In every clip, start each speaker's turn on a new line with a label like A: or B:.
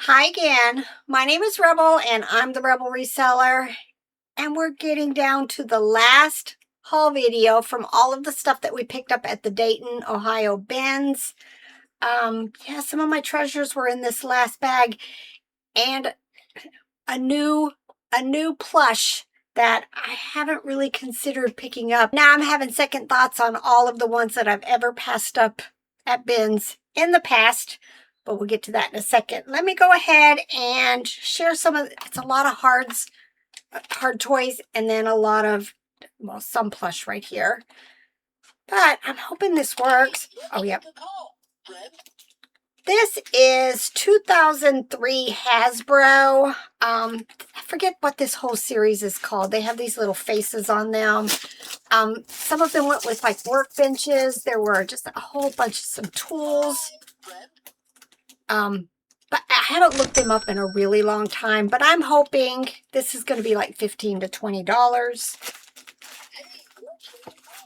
A: Hi again. My name is Rebel and I'm the Rebel Reseller. And we're getting down to the last haul video from all of the stuff that we picked up at the Dayton, Ohio bins. Yeah, some of my treasures were in this last bag, and a new plush that I haven't really considered picking up. Now I'm having second thoughts on all of the ones that I've ever passed up at bins in the past, but we'll get to that in a second. Let me go ahead and share some of, it's a lot of hard toys, and then a lot of, well, some plush right here. But I'm hoping this works. Oh, yep. This is 2003 Hasbro. I forget what this whole series is called. They have these little faces on them. Some of them went with like workbenches. There were just a whole bunch of some tools. But I haven't looked them up in a really long time. But I'm hoping this is going to be like $15 to $20.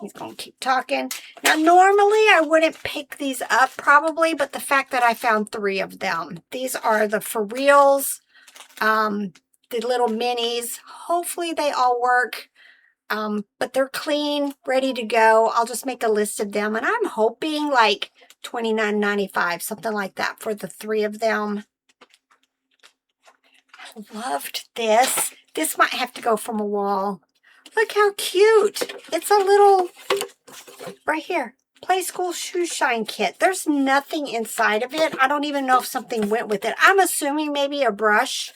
A: He's going to keep talking. Now, normally I wouldn't pick these up probably, but the fact that I found 3 of them. These are the For Reals, the little minis. Hopefully they all work, but they're clean, ready to go. I'll just make a list of them, and I'm hoping like $29.95, something like that for the 3 of them. I loved this. This might have to go from a wall. Look how cute. It's a little, right here, Play School Shoe Shine Kit. There's nothing inside of it. I don't even know if something went with it. I'm assuming maybe a brush.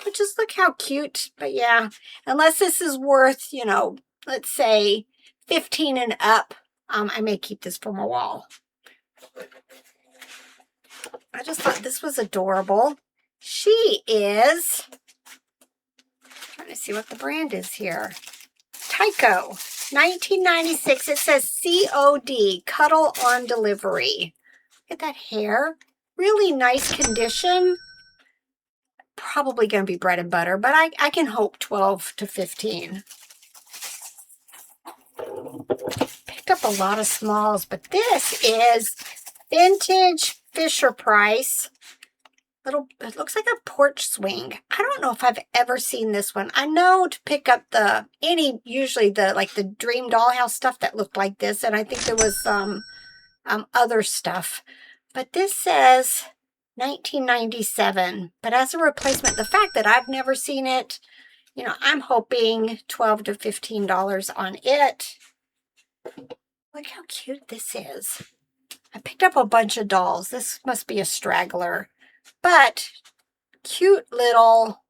A: But just look how cute. But yeah, unless this is worth, you know, let's say 15 and up, I may keep this for my wall. I just thought this was adorable. She is, trying to see what the brand is here. Tyco, 1996. It says COD, Cuddle on Delivery. Look at that hair. Really nice condition. Probably going to be bread and butter, but I can hope 12 to 15. Picked up a lot of smalls, but this is vintage Fisher Price. It looks like a porch swing. I don't know if I've ever seen this one. I know to pick up usually the Dream Dollhouse stuff that looked like this, and I think there was some other stuff. But this says 1997. But as a replacement, the fact that I've never seen it, you know, I'm hoping $12 to $15 on it. Look how cute this is. I picked up a bunch of dolls. This must be a straggler. But cute little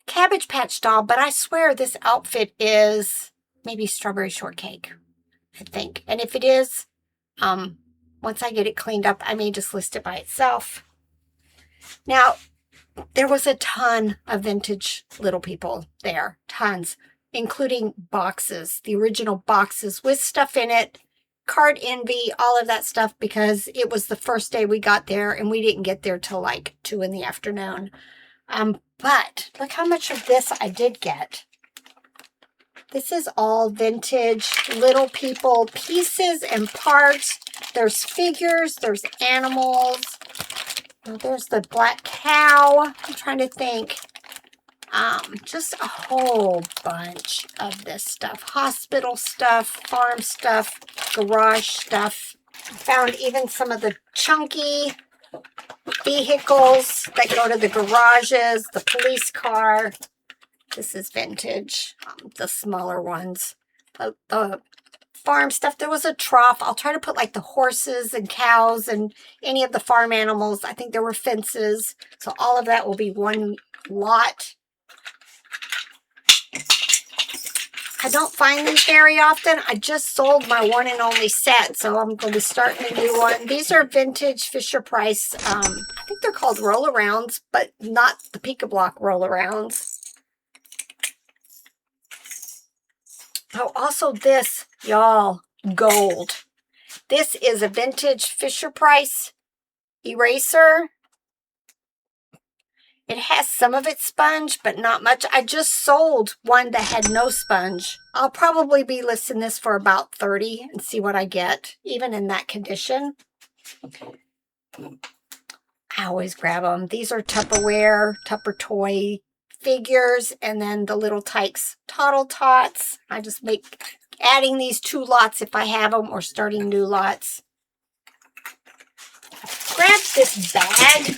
A: Cabbage Patch doll. But I swear this outfit is maybe Strawberry Shortcake, I think. And if it is, once I get it cleaned up, I may just list it by itself. Now, there was a ton of vintage Little People there. Tons. Including boxes. The original boxes with stuff in it. Card envy, all of that stuff, because it was the first day we got there and we didn't get there till like 2 in the afternoon. But look how much of this I did get. This is all vintage Little People pieces and parts. There's figures, there's animals. Oh, there's the black cow. I'm trying to think. Just a whole bunch of this stuff. Hospital stuff, farm stuff, garage stuff. Found even some of the chunky vehicles that go to the garages, the police car. This is vintage, the smaller ones. The farm stuff, there was a trough. I'll try to put like the horses and cows and any of the farm animals. I think there were fences. So all of that will be one lot. I don't find these very often. I just sold my one and only set, so I'm going to start a new one. These are vintage Fisher Price. I think they're called roll-arounds, but not the Pika-Block roll-arounds. Oh, also this, y'all, gold. This is a vintage Fisher Price eraser. It has some of its sponge, but not much. I just sold one that had no sponge. I'll probably be listing this for about $30 and see what I get, even in that condition. I always grab them. These are Tupperware, Tupper toy figures, and then the little Tykes Toddle Tots. I just make adding these 2 lots if I have them, or starting new lots. Grab this bag.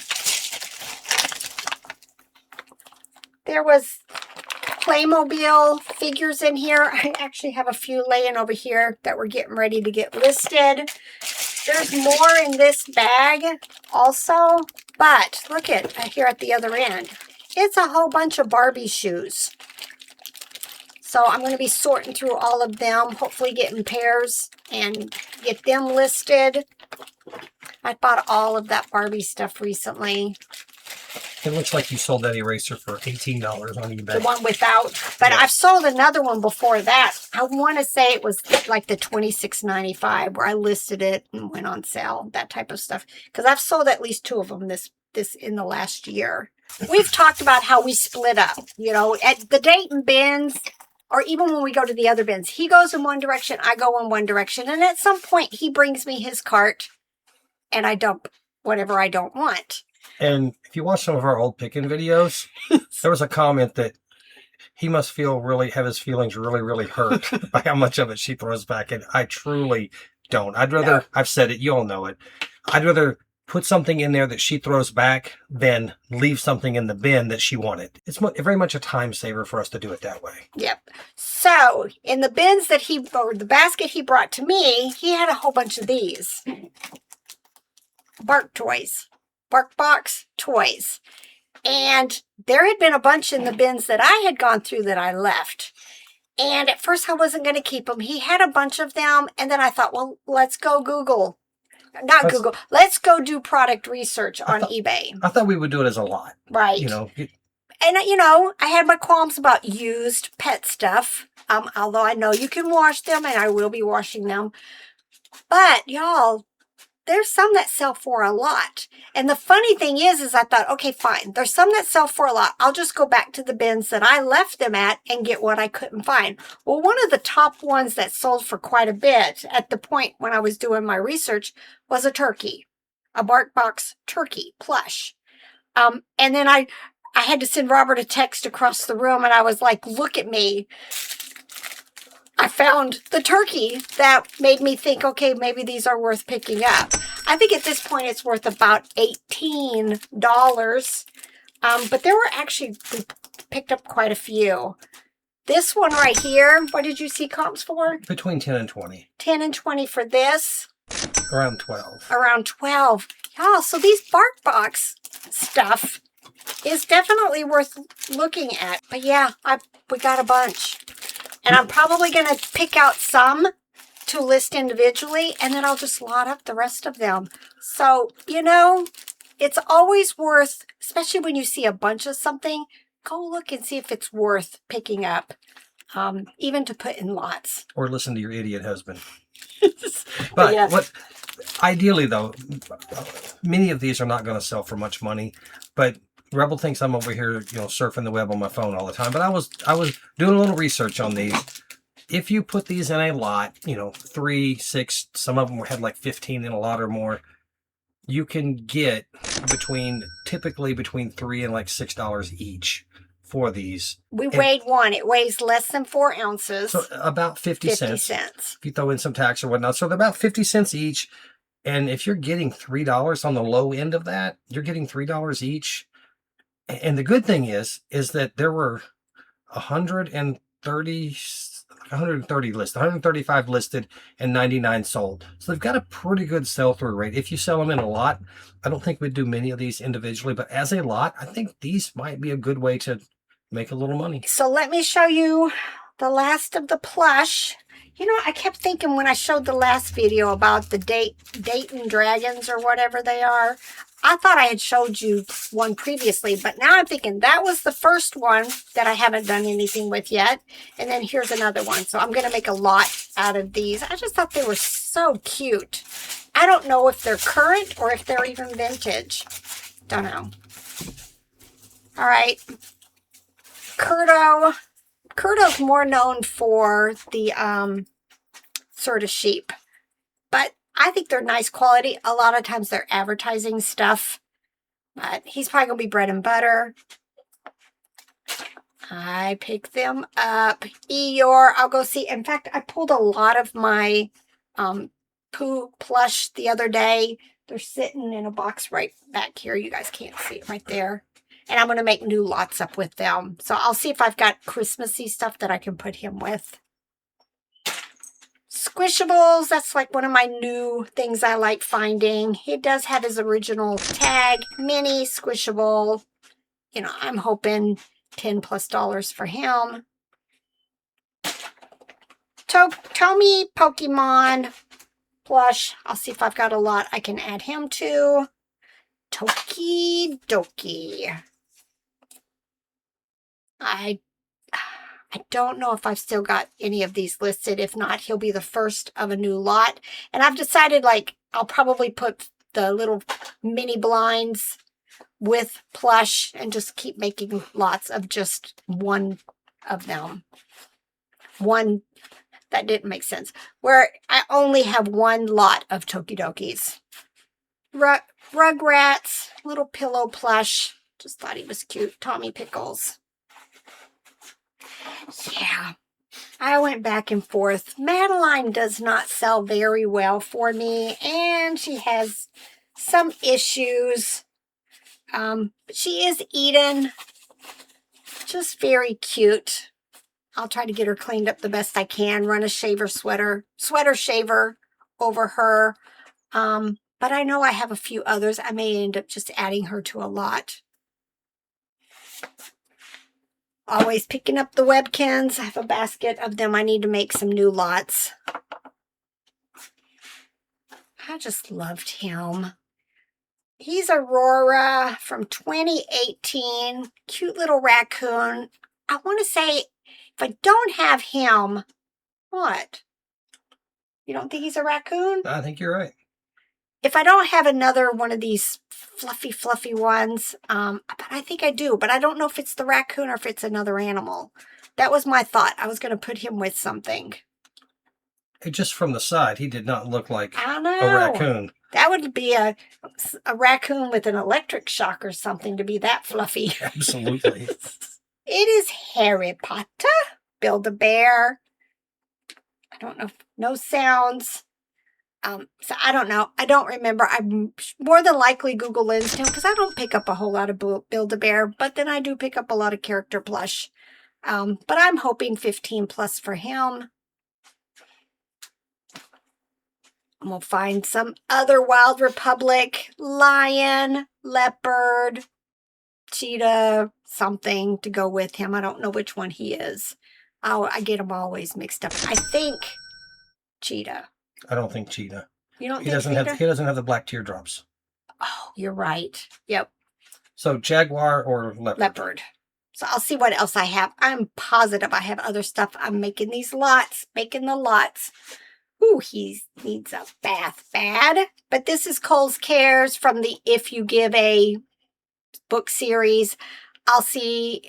A: There was Playmobil figures in here. I actually have a few laying over here that we're getting ready to get listed. There's more in this bag also, but look at here at the other end. It's a whole bunch of Barbie shoes. So I'm going to be sorting through all of them, hopefully getting pairs and get them listed. I bought all of that Barbie stuff recently.
B: It looks like you sold that eraser for $18 on eBay.
A: The one without, but yeah. I've sold another one before that. I want to say it was like the $26.95 where I listed it and went on sale, that type of stuff. Because I've sold at least 2 of them this in the last year. We've talked about how we split up, you know, at the Dayton bins, or even when we go to the other bins. He goes in one direction, I go in one direction, and at some point he brings me his cart and I dump whatever I don't want.
B: And if you watch some of our old picking videos, there was a comment that he must have his feelings really hurt by how much of it she throws back. And I truly don't. I'd rather, I've said it, you all know it. I'd rather put something in there that she throws back than leave something in the bin that she wanted. It's very much a time saver for us to do it that way.
A: Yep. So in the bins that or the basket he brought to me, he had a whole bunch of these Bark toys. BarkBox toys. And there had been a bunch in the bins that I had gone through that I left. And at first I wasn't going to keep them. He had a bunch of them. And then I thought, well, let's go Google. Let's go do product research on eBay.
B: I thought we would do it as a lot.
A: Right.
B: You know.
A: And, you know, I had my qualms about used pet stuff. Although I know you can wash them and I will be washing them. But, y'all, there's some that sell for a lot. And the funny thing is I thought, okay, fine. There's some that sell for a lot. I'll just go back to the bins that I left them at and get what I couldn't find. Well, one of the top ones that sold for quite a bit at the point when I was doing my research was a turkey, a BarkBox turkey plush. And then I had to send Robert a text across the room and I was like, look at me. I found the turkey that made me think, okay, maybe these are worth picking up. I think at this point it's worth about $18. But there were actually, we picked up quite a few. This one right here, what did you see comps for?
B: Between 10 and 20.
A: 10 and 20 for this.
B: Around 12.
A: Around 12. Y'all, so these BarkBox stuff is definitely worth looking at. But yeah, we got a bunch. And I'm probably going to pick out some to list individually, and then I'll just lot up the rest of them. So, you know, it's always worth, especially when you see a bunch of something, go look and see if it's worth picking up, even to put in lots.
B: Or listen to your idiot husband. But yeah. Ideally, though, many of these are not going to sell for much money, but Rebel thinks I'm over here, you know, surfing the web on my phone all the time. But I was doing a little research on these. If you put these in a lot, you know, 3, 6, some of them had like 15 in a lot or more, you can get typically between $3 and like $6 each for these. We
A: weighed one. It weighs less than 4 ounces.
B: So about 50 cents. If you throw in some tax or whatnot. So they're about 50 cents each. And if you're getting $3 on the low end of that, you're getting $3 each. And the good thing is that there were 130 listed, 135 listed, and 99 sold. So they've got a pretty good sell-through rate. If you sell them in a lot, I don't think we'd do many of these individually, but as a lot, I think these might be a good way to make a little money.
A: So let me show you the last of the plush. You know, I kept thinking when I showed the last video about the Dayton dragons or whatever they are, I thought I had showed you one previously, but now I'm thinking that was the first one that I haven't done anything with yet. And then here's another one. So I'm going to make a lot out of these. I just thought they were so cute. I don't know if they're current or if they're even vintage. Don't know. All right. Curto's more known for the sort of sheep, but I think they're nice quality. A lot of times they're advertising stuff. But he's probably going to be bread and butter. I pick them up. Eeyore, I'll go see. In fact, I pulled a lot of my Pooh plush the other day. They're sitting in a box right back here. You guys can't see it right there. And I'm going to make new lots up with them. So I'll see if I've got Christmassy stuff that I can put him with. Squishables, that's like one of my new things I like finding. It does have his original tag, mini squishable. You know, I'm hoping $10+ for him. Tomy Pokemon plush. I'll see if I've got a lot I can add him to. Toki Doki. I don't know if I've still got any of these listed. If not, he'll be the first of a new lot. And I've decided, like, I'll probably put the little mini blinds with plush and just keep making lots of just one of them. One, that didn't make sense. Where I only have one lot of Tokidokis. Rugrats, little pillow plush. Just thought he was cute. Tommy Pickles. Yeah, I went back and forth. Madeline does not sell very well for me, and she has some issues. But she is Eden. Just very cute. I'll try to get her cleaned up the best I can. Run a sweater shaver over her. But I know I have a few others. I may end up just adding her to a lot. Always picking up the Webkins. I have a basket of them. I need to make some new lots. I just loved him. He's Aurora from 2018. Cute little raccoon. I want to say, if I don't have him, what? You don't think he's a raccoon?
B: I think you're right.
A: If I don't have another one of these fluffy ones, but I think I do, but I don't know if it's the raccoon or if it's another animal. That was my thought. I was going to put him with something.
B: Just from the side, he did not look like
A: I know.
B: a raccoon.
A: That would be a raccoon with an electric shock or something to be that fluffy.
B: Absolutely.
A: It is Harry Potter. Build-A-Bear. I don't know. No sounds. So I don't know. I don't remember. I'm more than likely Google Lens him because I don't pick up a whole lot of Build-A-Bear, but then I do pick up a lot of character plush. But I'm hoping 15+ for him. And we'll find some other Wild Republic, lion, leopard, cheetah, something to go with him. I don't know which one he is. Oh, I get them always mixed up. I think cheetah.
B: I don't think cheetah.
A: You don't
B: he
A: think
B: doesn't
A: cheetah?
B: He doesn't have the black teardrops.
A: Oh, you're right. Yep.
B: So jaguar or leopard?
A: Leopard. So I'll see what else I have. I'm positive I have other stuff. I'm making these lots, making the lots. Ooh, he needs a bath bad. But this is Cole's Cares from the If You Give a book series. I'll see.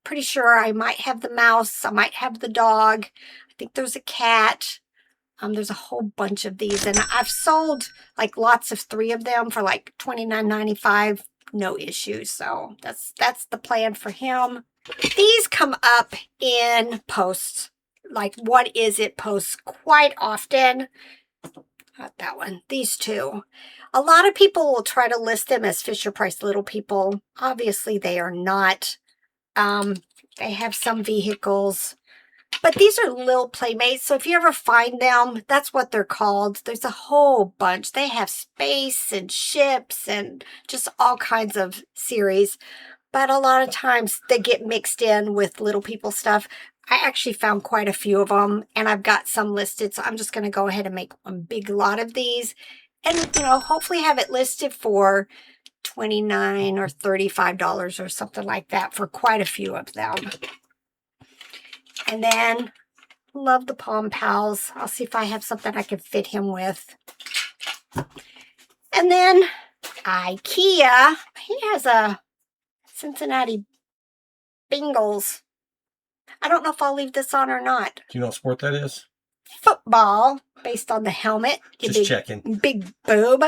A: Pretty sure I might have the mouse. I might have the dog. I think there's a cat. There's a whole bunch of these, and I've sold like lots of 3 of them for like $29.95, no issues. So that's the plan for him. These come up in posts, like what is it posts quite often. Not that one. These 2. A lot of people will try to list them as Fisher Price Little People. Obviously, they are not. They have some vehicles. But these are Lil Playmates, so if you ever find them, that's what they're called. There's a whole bunch. They have space and ships and just all kinds of series. But a lot of times they get mixed in with Little People stuff. I actually found quite a few of them, and I've got some listed, so I'm just going to go ahead and make one big lot of these. And, you know, hopefully have it listed for $29 or $35 or something like that for quite a few of them. And then, love the Palm Pals. I'll see if I have something I can fit him with. And then, IKEA. He has a Cincinnati Bengals. I don't know if I'll leave this on or not.
B: Do you know what sport that is?
A: Football, based on the helmet.
B: Just checking.
A: Big boob.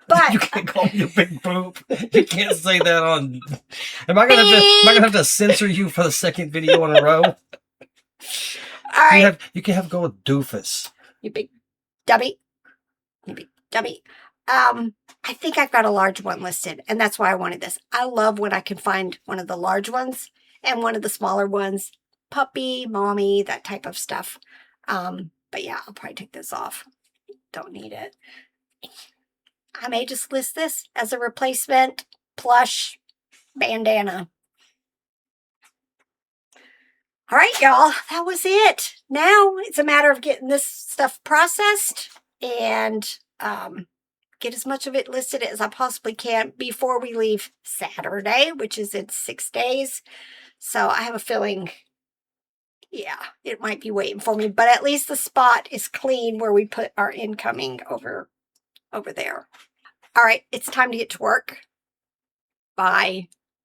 A: But
B: you can't call me a big poop. You can't say that on. Am I gonna have to censor you for the second video in a row?
A: All right.
B: You can have go with doofus.
A: You big dummy. You big dummy. I think I've got a large one listed, and that's why I wanted this. I love when I can find one of the large ones and one of the smaller ones. Puppy, mommy, that type of stuff. But yeah, I'll probably take this off. Don't need it. I may just list this as a replacement plush bandana. All right, y'all, that was it. Now it's a matter of getting this stuff processed and get as much of it listed as I possibly can before we leave Saturday, which is in 6 days. So I have a feeling, yeah, it might be waiting for me, but at least the spot is clean where we put our incoming over there. All right, it's time to get to work. Bye.